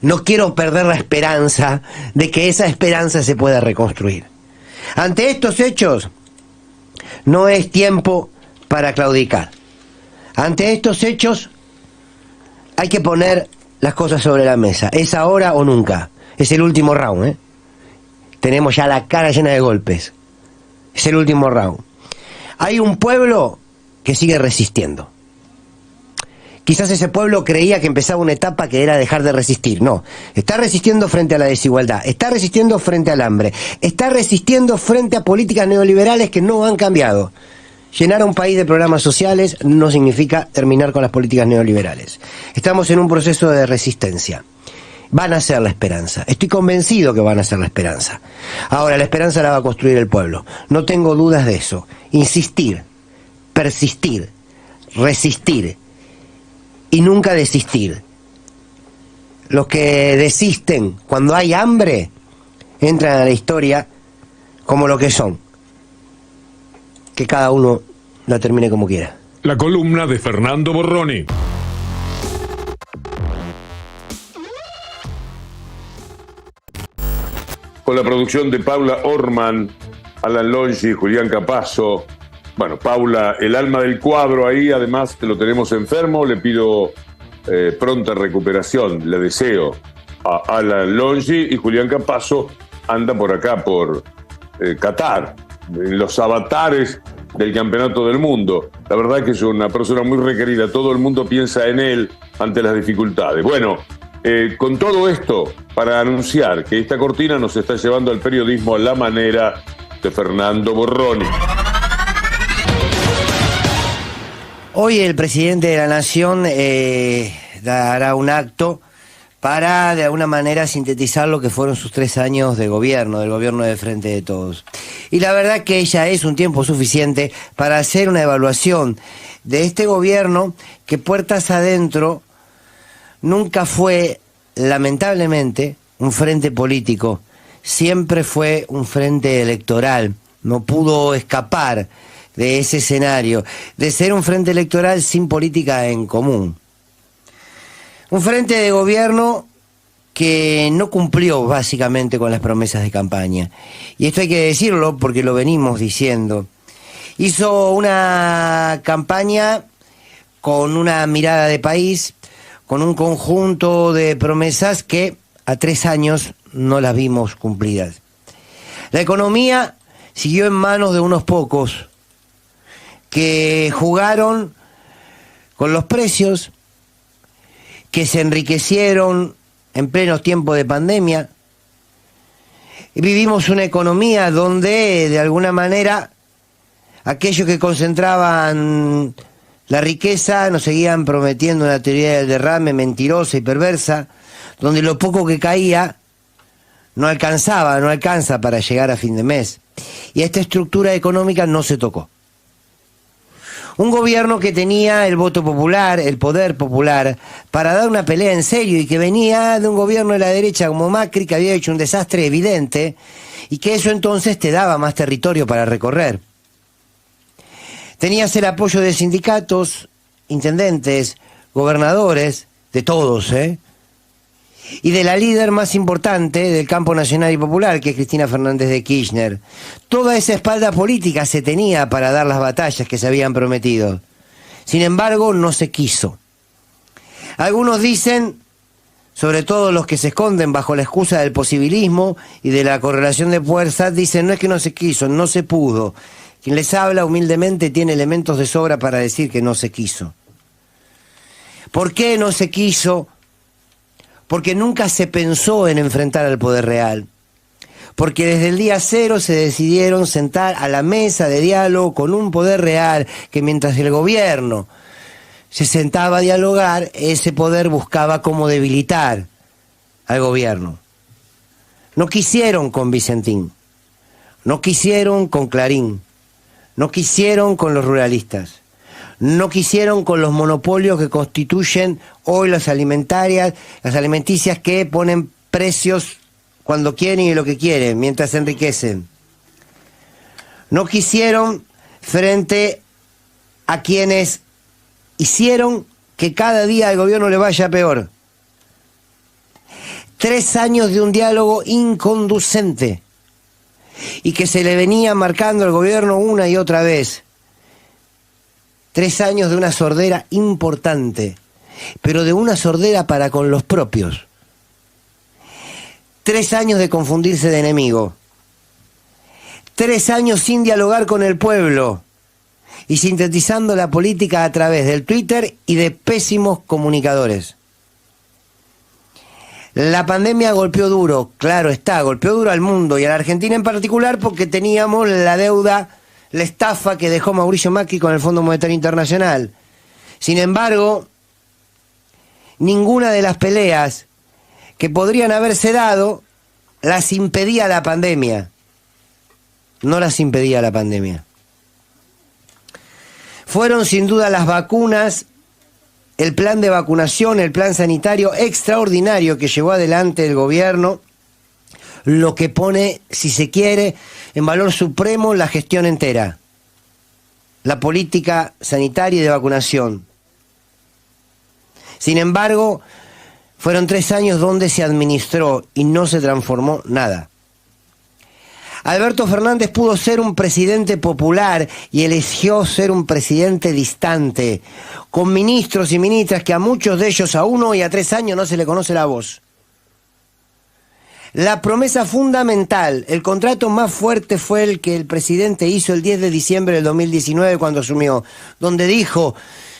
No quiero perder la esperanza de que esa esperanza se pueda reconstruir. Ante estos hechos, no es tiempo para claudicar. Ante estos hechos, hay que poner las cosas sobre la mesa. Es ahora o nunca. Es el último round, ¿eh? Tenemos ya la cara llena de golpes. Es el último round. Hay un pueblo que sigue resistiendo. Quizás ese pueblo creía que empezaba una etapa que era dejar de resistir. No, está resistiendo frente a la desigualdad, está resistiendo frente al hambre, está resistiendo frente a políticas neoliberales que no han cambiado. Llenar a un país de programas sociales no significa terminar con las políticas neoliberales. Estamos en un proceso de resistencia. Van a ser la esperanza. Estoy convencido que van a ser la esperanza. Ahora, la esperanza la va a construir el pueblo. No tengo dudas de eso. Insistir, persistir, resistir y nunca desistir. Los que desisten cuando hay hambre entran a la historia como lo que son. Que cada uno la termine como quiera. La columna de Fernando Borroni. Con la producción de Paula Orman, Alan Longi, Julián Capazo. Bueno, Paula, el alma del cuadro ahí, además lo tenemos enfermo, le pido pronta recuperación, le deseo a Alan Longi, y Julián Capazo anda por acá, por Qatar, en los avatares del Campeonato del Mundo. La verdad que es una persona muy requerida, todo el mundo piensa en él ante las dificultades. Bueno, con todo esto, para anunciar que esta cortina nos está llevando al periodismo a la manera de Fernando Borroni. Hoy el presidente de la Nación dará un acto para, de alguna manera, sintetizar lo que fueron sus 3 años de gobierno, del gobierno de Frente de Todos. Y la verdad que ya es un tiempo suficiente para hacer una evaluación de este gobierno que puertas adentro nunca fue, lamentablemente, un frente político. Siempre fue un frente electoral. No pudo escapar de ese escenario, de ser un frente electoral sin política en común. Un frente de gobierno que no cumplió básicamente con las promesas de campaña. Y esto hay que decirlo porque lo venimos diciendo. Hizo una campaña con una mirada de país, con un conjunto de promesas que a 3 años no las vimos cumplidas. La economía siguió en manos de unos pocos que jugaron con los precios, que se enriquecieron en plenos tiempos de pandemia. Y vivimos una economía donde, de alguna manera, aquellos que concentraban la riqueza nos seguían prometiendo una teoría del derrame mentirosa y perversa, donde lo poco que caía no alcanza para llegar a fin de mes. Y esta estructura económica no se tocó. Un gobierno que tenía el voto popular, el poder popular, para dar una pelea en serio, y que venía de un gobierno de la derecha como Macri, que había hecho un desastre evidente, y que eso entonces te daba más territorio para recorrer. Tenías el apoyo de sindicatos, intendentes, gobernadores, de todos, y de la líder más importante del campo nacional y popular, que es Cristina Fernández de Kirchner. Toda esa espalda política se tenía para dar las batallas que se habían prometido. Sin embargo, no se quiso. Algunos dicen, sobre todo los que se esconden bajo la excusa del posibilismo y de la correlación de fuerzas, dicen no es que no se quiso, no se pudo. Quien les habla humildemente tiene elementos de sobra para decir que no se quiso. ¿Por qué no se quiso? Porque nunca se pensó en enfrentar al poder real. Porque desde el día cero se decidieron sentar a la mesa de diálogo con un poder real que, mientras el gobierno se sentaba a dialogar, ese poder buscaba cómo debilitar al gobierno. No quisieron con Vicentín, no quisieron con Clarín, no quisieron con los ruralistas, no quisieron con los monopolios que constituyen hoy las alimenticias, que ponen precios cuando quieren y lo que quieren, mientras se enriquecen. No quisieron frente a quienes hicieron que cada día al gobierno le vaya peor. 3 años de un diálogo inconducente y que se le venía marcando al gobierno una y otra vez. 3 años de una sordera importante pero de una sordera para con los propios. 3 años de confundirse de enemigo. 3 años sin dialogar con el pueblo y sintetizando la política a través del Twitter y de pésimos comunicadores. La pandemia golpeó duro, claro está, golpeó duro al mundo y a la Argentina en particular porque teníamos la deuda, la estafa que dejó Mauricio Macri con el Fondo Monetario Internacional. Sin embargo, ninguna de las peleas que podrían haberse dado las impedía la pandemia. No las impedía la pandemia. Fueron sin duda las vacunas, el plan de vacunación, el plan sanitario extraordinario que llevó adelante el gobierno, lo que pone, si se quiere, en valor supremo la gestión entera, la política sanitaria y de vacunación. Sin embargo, fueron 3 años donde se administró y no se transformó nada. Alberto Fernández pudo ser un presidente popular y eligió ser un presidente distante, con ministros y ministras que a muchos de ellos a 1 y a 3 años no se le conoce la voz. La promesa fundamental, el contrato más fuerte fue el que el presidente hizo el 10 de diciembre del 2019 cuando asumió, donde dijo,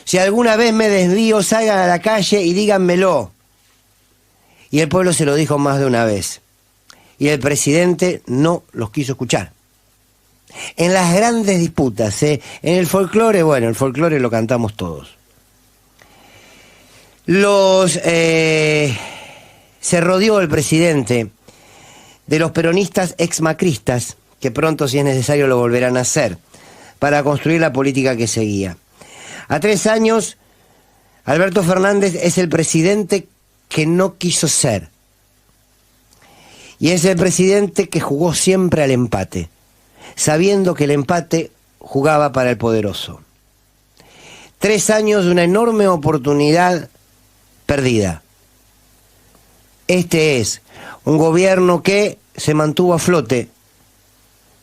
si alguna vez me desvío, salgan a la calle y díganmelo. Y el pueblo se lo dijo más de una vez. Y el presidente no los quiso escuchar. En las grandes disputas, en el folclore, bueno, el folclore lo cantamos todos. Se rodeó el presidente de los peronistas exmacristas, que pronto, si es necesario, lo volverán a hacer, para construir la política que seguía. A 3 años, Alberto Fernández es el presidente que no quiso ser. Y es el presidente que jugó siempre al empate, sabiendo que el empate jugaba para el poderoso. 3 años de una enorme oportunidad perdida. Este es un gobierno que se mantuvo a flote,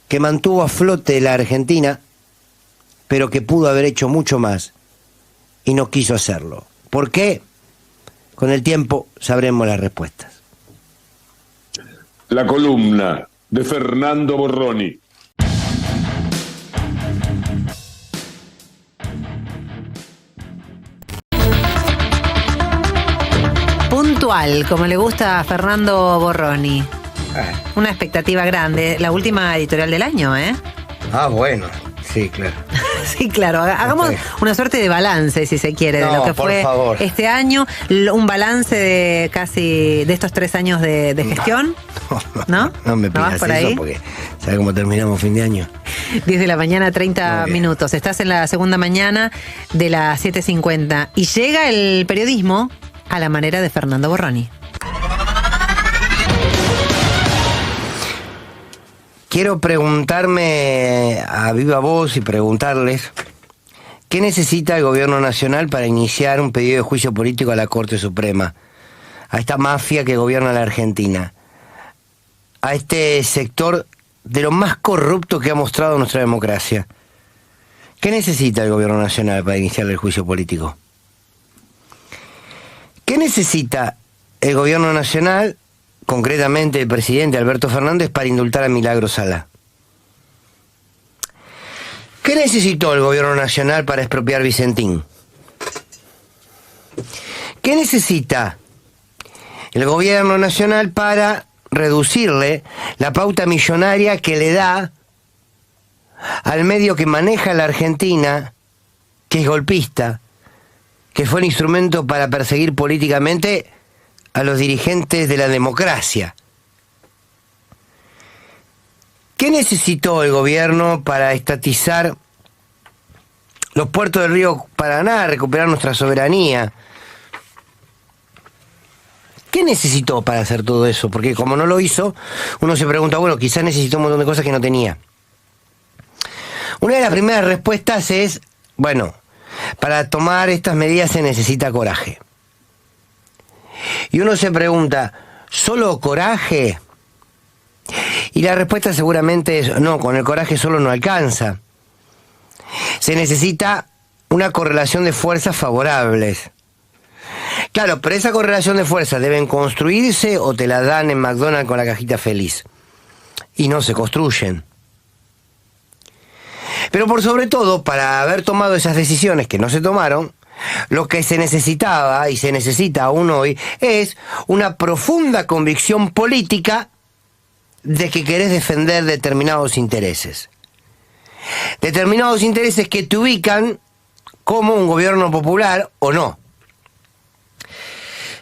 que mantuvo a flote la Argentina, pero que pudo haber hecho mucho más y no quiso hacerlo. ¿Por qué? Con el tiempo sabremos las respuestas. La columna de Fernando Borroni. Puntual, como le gusta a Fernando Borroni. Una expectativa grande. La última editorial del año, ¿eh? Ah, bueno. Sí, claro. Sí, claro. Hagamos una suerte de balance, si se quiere, de lo que fue este año. Un balance de casi de estos 3 años de gestión. ¿No? No me pidas por eso ahí? Porque ¿sabes cómo terminamos fin de año? 10 de la mañana, 30 minutos. Estás en la segunda mañana de las 7:50. Y llega el periodismo a la manera de Fernando Borroni. Quiero preguntarme a viva voz y preguntarles ¿qué necesita el gobierno nacional para iniciar un pedido de juicio político a la Corte Suprema? A esta mafia que gobierna la Argentina, a este sector de lo más corrupto que ha mostrado nuestra democracia. ¿Qué necesita el gobierno nacional para iniciar el juicio político? ¿Qué necesita el gobierno nacional, concretamente el presidente Alberto Fernández, para indultar a Milagro Sala? ¿Qué necesitó el gobierno nacional para expropiar Vicentín? ¿Qué necesita el gobierno nacional para reducirle la pauta millonaria que le da al medio que maneja la Argentina, que es golpista, que fue el instrumento para perseguir políticamente a los dirigentes de la democracia? ¿Qué necesitó el gobierno para estatizar los puertos del río Paraná, recuperar nuestra soberanía? ¿Qué necesitó para hacer todo eso? Porque como no lo hizo, uno se pregunta, bueno, quizás necesitó un montón de cosas que no tenía. Una de las primeras respuestas es, bueno, para tomar estas medidas se necesita coraje. Y uno se pregunta, ¿solo coraje? Y la respuesta seguramente es, no, con el coraje solo no alcanza. Se necesita una correlación de fuerzas favorables. Claro, pero esa correlación de fuerzas deben construirse o te la dan en McDonald's con la cajita feliz. Y no se construyen. Pero por sobre todo, para haber tomado esas decisiones que no se tomaron, lo que se necesitaba y se necesita aún hoy es una profunda convicción política de que querés defender determinados intereses. Determinados intereses que te ubican como un gobierno popular o no.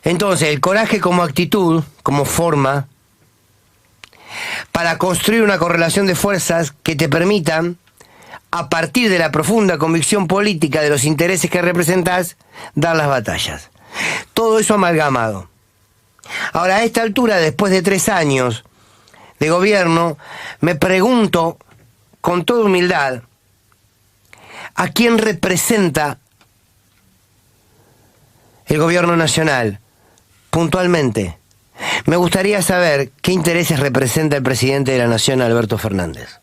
Entonces, el coraje como actitud, como forma, para construir una correlación de fuerzas que te permitan, a partir de la profunda convicción política de los intereses que representás, dar las batallas. Todo eso amalgamado. Ahora, a esta altura, después de 3 años de gobierno, me pregunto, con toda humildad, ¿a quién representa el gobierno nacional? Puntualmente, me gustaría saber qué intereses representa el presidente de la Nación, Alberto Fernández.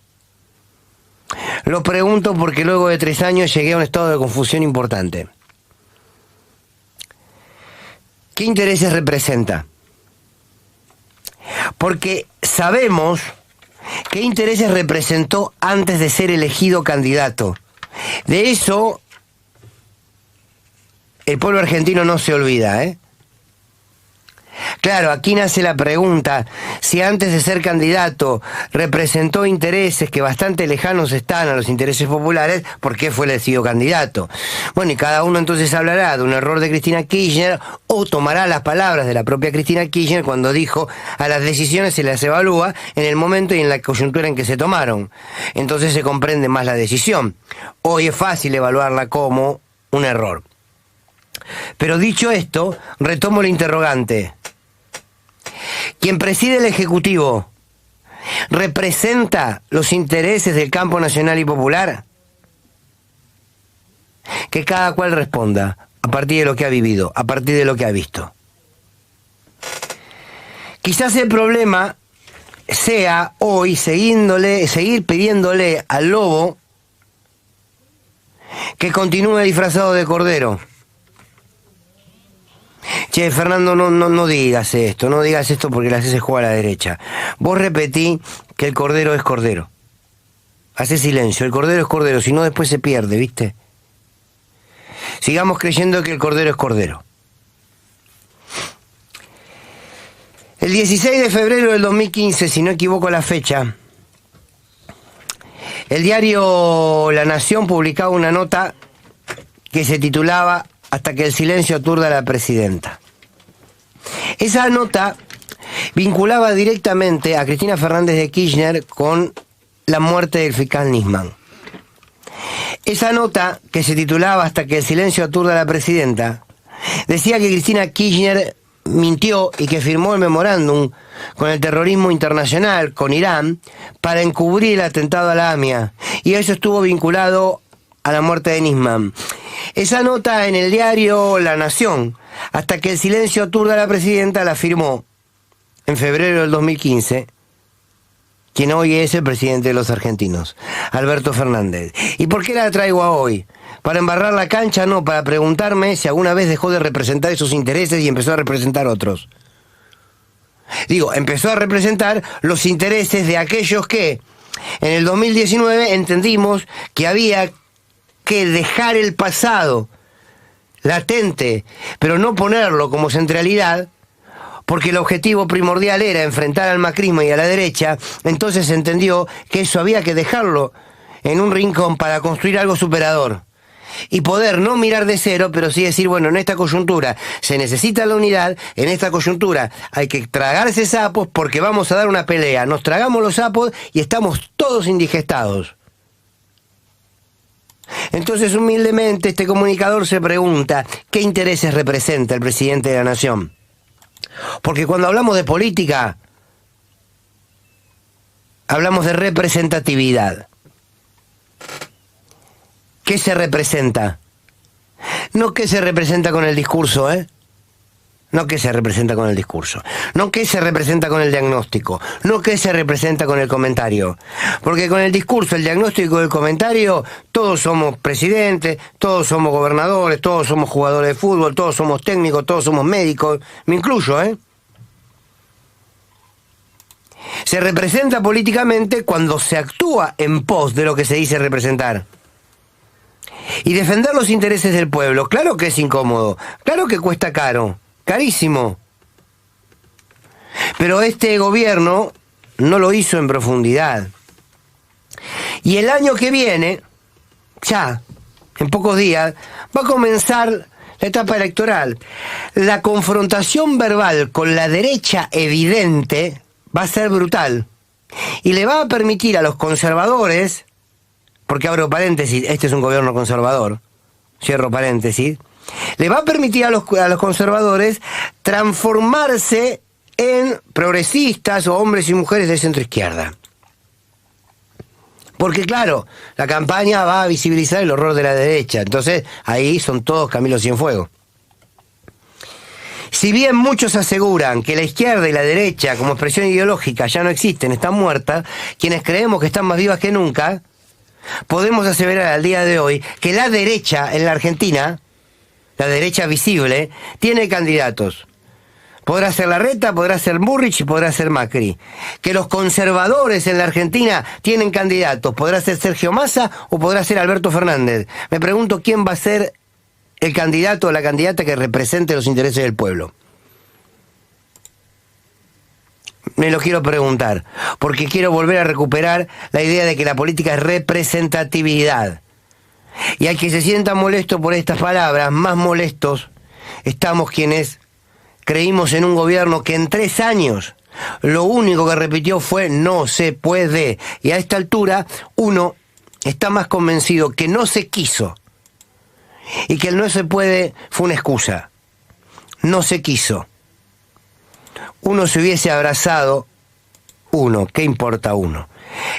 Lo pregunto porque luego de 3 años llegué a un estado de confusión importante. ¿Qué intereses representa? Porque sabemos qué intereses representó antes de ser elegido candidato. De eso el pueblo argentino no se olvida, ¿eh? Claro, aquí nace la pregunta, si antes de ser candidato representó intereses que bastante lejanos están a los intereses populares, ¿por qué fue elegido candidato? Bueno, y cada uno entonces hablará de un error de Cristina Kirchner o tomará las palabras de la propia Cristina Kirchner cuando dijo a las decisiones se las evalúa en el momento y en la coyuntura en que se tomaron. Entonces se comprende más la decisión. Hoy es fácil evaluarla como un error. Pero dicho esto, retomo el interrogante. Quien preside el Ejecutivo, ¿representa los intereses del campo nacional y popular? Que cada cual responda a partir de lo que ha vivido, a partir de lo que ha visto. Quizás el problema sea hoy seguir pidiéndole al lobo que continúe disfrazado de cordero. Che, Fernando, no digas esto, no digas esto porque la se juega a la derecha. Vos repetí que el cordero es cordero. Hacé silencio, el cordero es cordero, si no después se pierde, ¿viste? Sigamos creyendo que el cordero es cordero. El 16 de febrero del 2015, si no equivoco la fecha, el diario La Nación publicaba una nota que se titulaba Hasta que el silencio aturda a la presidenta. Esa nota vinculaba directamente a Cristina Fernández de Kirchner con la muerte del fiscal Nisman. Esa nota, que se titulaba Hasta que el silencio aturda a la presidenta, decía que Cristina Kirchner mintió y que firmó el memorándum con el terrorismo internacional, con Irán, para encubrir el atentado a la AMIA. Y eso estuvo vinculado a la muerte de Nisman. Esa nota en el diario La Nación, Hasta que el silencio aturda a la presidenta, la firmó en febrero del 2015 quien hoy es el presidente de los argentinos, Alberto Fernández. ¿Y por qué la traigo a hoy? ¿Para embarrar la cancha? No, para preguntarme si alguna vez dejó de representar esos intereses y empezó a representar otros. Digo, empezó a representar los intereses de aquellos que en el 2019 entendimos que había que dejar el pasado latente, pero no ponerlo como centralidad, porque el objetivo primordial era enfrentar al macrismo y a la derecha. Entonces se entendió que eso había que dejarlo en un rincón para construir algo superador y poder no mirar de cero, pero sí decir, bueno, en esta coyuntura se necesita la unidad, en esta coyuntura hay que tragarse sapos porque vamos a dar una pelea, nos tragamos los sapos y estamos todos indigestados. Entonces, humildemente, este comunicador se pregunta, ¿qué intereses representa el presidente de la Nación? Porque cuando hablamos de política, hablamos de representatividad. ¿Qué se representa? No qué se representa con el discurso, no qué se representa con el discurso, no qué se representa con el diagnóstico, no qué se representa con el comentario. Porque con el discurso, el diagnóstico y el comentario, todos somos presidentes, todos somos gobernadores, todos somos jugadores de fútbol, todos somos técnicos, todos somos médicos, me incluyo, ¿eh? Se representa políticamente cuando se actúa en pos de lo que se dice representar. Y defender los intereses del pueblo, claro que es incómodo, claro que cuesta caro, carísimo. Pero este gobierno no lo hizo en profundidad. Y el año que viene, ya, en pocos días, va a comenzar la etapa electoral. La confrontación verbal con la derecha evidente va a ser brutal. Y le va a permitir a los conservadores, porque abro paréntesis, este es un gobierno conservador, cierro paréntesis, le va a permitir a los conservadores transformarse en progresistas o hombres y mujeres de centro izquierda. Porque claro, la campaña va a visibilizar el horror de la derecha, entonces ahí son todos Camilo Cienfuegos. Si bien muchos aseguran que la izquierda y la derecha como expresión ideológica ya no existen, están muertas, quienes creemos que están más vivas que nunca, podemos aseverar al día de hoy que la derecha en la Argentina, la derecha visible, tiene candidatos. Podrá ser Larreta, podrá ser Burrich y podrá ser Macri. Que los conservadores en la Argentina tienen candidatos. Podrá ser Sergio Massa o podrá ser Alberto Fernández. Me pregunto quién va a ser el candidato o la candidata que represente los intereses del pueblo. Me lo quiero preguntar, porque quiero volver a recuperar la idea de que la política es representatividad. Y al que se sienta molesto por estas palabras, más molestos estamos quienes creímos en un gobierno que en 3 años lo único que repitió fue no se puede. Y a esta altura uno está más convencido que no se quiso y que el no se puede fue una excusa. No se quiso. Uno se hubiese abrazado, ¿qué importa uno?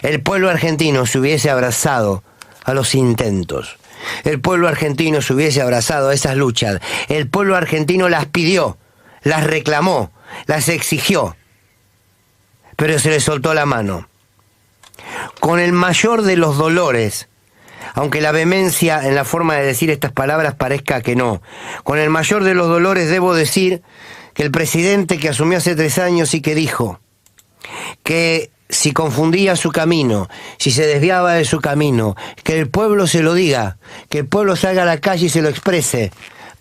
El pueblo argentino se hubiese abrazado a los intentos. El pueblo argentino se hubiese abrazado a esas luchas. El pueblo argentino las pidió, las reclamó, las exigió, pero se le soltó la mano. Con el mayor de los dolores, aunque la vehemencia en la forma de decir estas palabras parezca que no, con el mayor de los dolores debo decir que el presidente que asumió hace 3 años y que dijo que si confundía su camino, si se desviaba de su camino, que el pueblo se lo diga, que el pueblo salga a la calle y se lo exprese,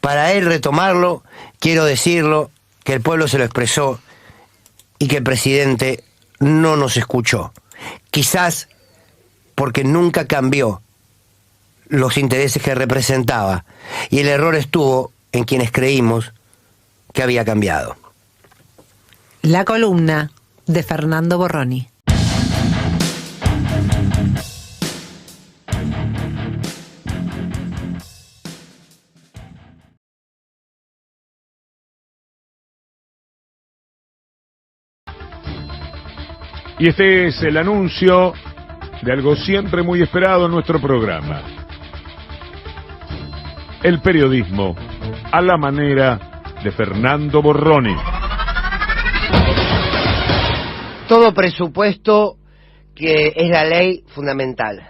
para él retomarlo, quiero decirlo, que el pueblo se lo expresó y que el presidente no nos escuchó. Quizás porque nunca cambió los intereses que representaba, y el error estuvo en quienes creímos que había cambiado. La columna de Fernando Borroni. Y este es el anuncio de algo siempre muy esperado en nuestro programa. El periodismo a la manera de Fernando Borroni. Todo presupuesto que es la ley fundamental.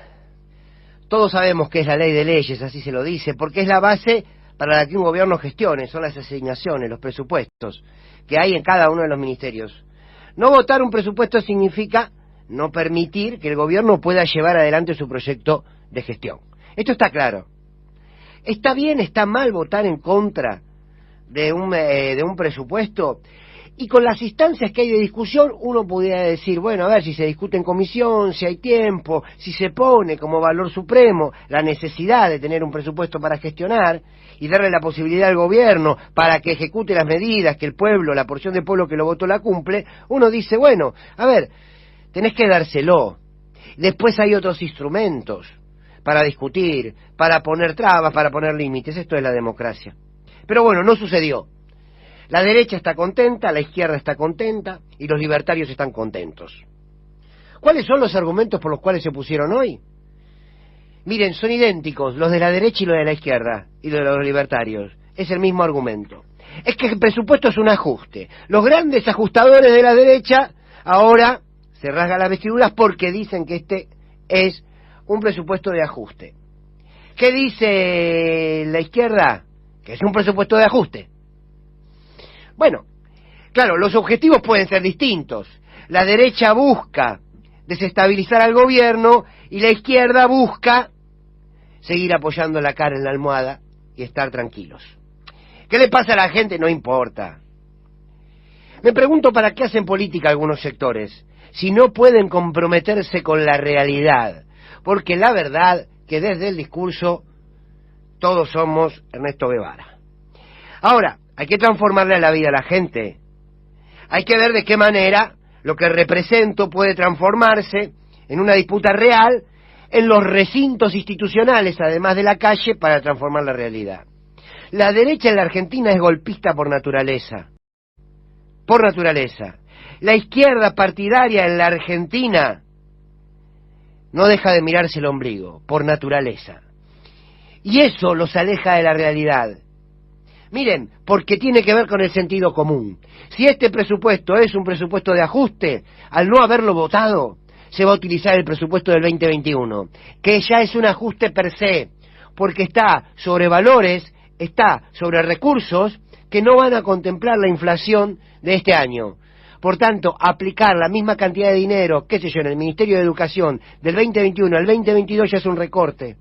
Todos sabemos que es la ley de leyes, así se lo dice, porque es la base para la que un gobierno gestione, son las asignaciones, los presupuestos que hay en cada uno de los ministerios. No votar un presupuesto significa no permitir que el gobierno pueda llevar adelante su proyecto de gestión. Esto está claro. ¿Está bien, está mal votar en contra de un presupuesto? Y con las instancias que hay de discusión, uno pudiera decir, bueno, a ver, si se discute en comisión, si hay tiempo, si se pone como valor supremo la necesidad de tener un presupuesto para gestionar y darle la posibilidad al gobierno para que ejecute las medidas que el pueblo, la porción del pueblo que lo votó la cumple, uno dice, bueno, a ver, tenés que dárselo. Después hay otros instrumentos para discutir, para poner trabas, para poner límites. Esto es la democracia. Pero bueno, no sucedió. La derecha está contenta, la izquierda está contenta y los libertarios están contentos. ¿Cuáles son los argumentos por los cuales se opusieron hoy? Miren, son idénticos los de la derecha y los de la izquierda y los de los libertarios. Es el mismo argumento. es que el presupuesto es un ajuste. Los grandes ajustadores de la derecha ahora se rasgan las vestiduras porque dicen que este es un presupuesto de ajuste. ¿Qué dice la izquierda? Que es un presupuesto de ajuste. Bueno, claro, los objetivos pueden ser distintos. La derecha busca desestabilizar al gobierno y la izquierda busca seguir apoyando la cara en la almohada y estar tranquilos. ¿Qué le pasa a la gente? No importa. Me pregunto para qué hacen política algunos sectores, si no pueden comprometerse con la realidad, porque la verdad que desde el discurso todos somos Ernesto Guevara. Ahora, hay que transformarle la vida a la gente. Hay que ver de qué manera lo que represento puede transformarse en una disputa real en los recintos institucionales, además de la calle, para transformar la realidad. La derecha en la Argentina es golpista por naturaleza. Por naturaleza. La izquierda partidaria en la Argentina no deja de mirarse el ombligo, por naturaleza. Y eso los aleja de la realidad. Miren, porque tiene que ver con el sentido común. Si este presupuesto es un presupuesto de ajuste, al no haberlo votado, se va a utilizar el presupuesto del 2021, que ya es un ajuste per se, porque está sobre valores, está sobre recursos que no van a contemplar la inflación de este año. Por tanto, aplicar la misma cantidad de dinero, qué sé yo, en el Ministerio de Educación del 2021 al 2022 ya es un recorte.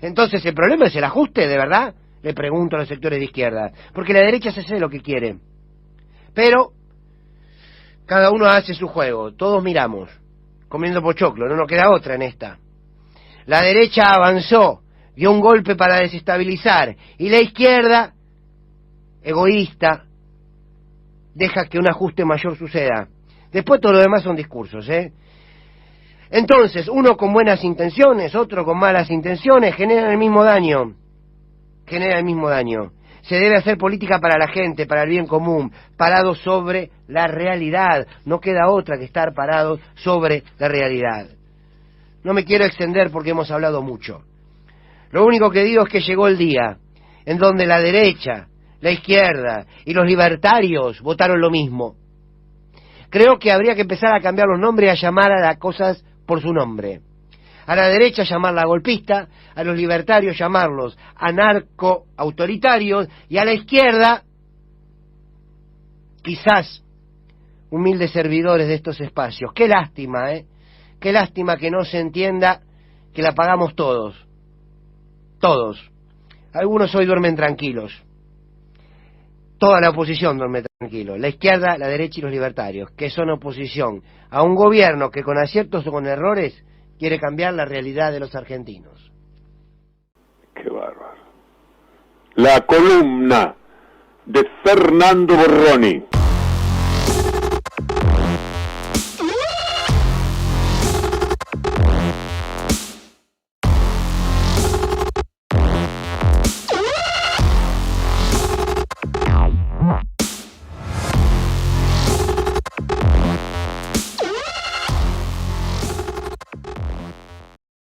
Entonces, ¿el problema es el ajuste, de verdad? Le pregunto a los sectores de izquierda, porque la derecha se hace lo que quiere. Pero cada uno hace su juego, todos miramos, comiendo pochoclo, no nos queda otra en esta. La derecha avanzó, dio un golpe para desestabilizar, y la izquierda, egoísta, deja que un ajuste mayor suceda. Después todo lo demás son discursos, ¿eh? Entonces, uno con buenas intenciones, otro con malas intenciones, generan el mismo daño. Genera el mismo daño. Se debe hacer política para la gente, para el bien común, parado sobre la realidad. No queda otra que estar parado sobre la realidad. No me quiero extender porque hemos hablado mucho. Lo único que digo es que llegó el día en donde la derecha, la izquierda y los libertarios votaron lo mismo. Creo que habría que empezar a cambiar los nombres y a llamar a las cosas por su nombre. A la derecha llamarla golpista, a los libertarios llamarlos anarco-autoritarios y a la izquierda, quizás, humildes servidores de estos espacios. Qué lástima, ¿eh? Qué lástima que no se entienda que la pagamos todos. Todos. Algunos hoy duermen tranquilos. Toda la oposición duerme tranquilo. La izquierda, la derecha y los libertarios, que son oposición a un gobierno que con aciertos o con errores quiere cambiar la realidad de los argentinos. Qué bárbaro. La columna de Fernando Borroni.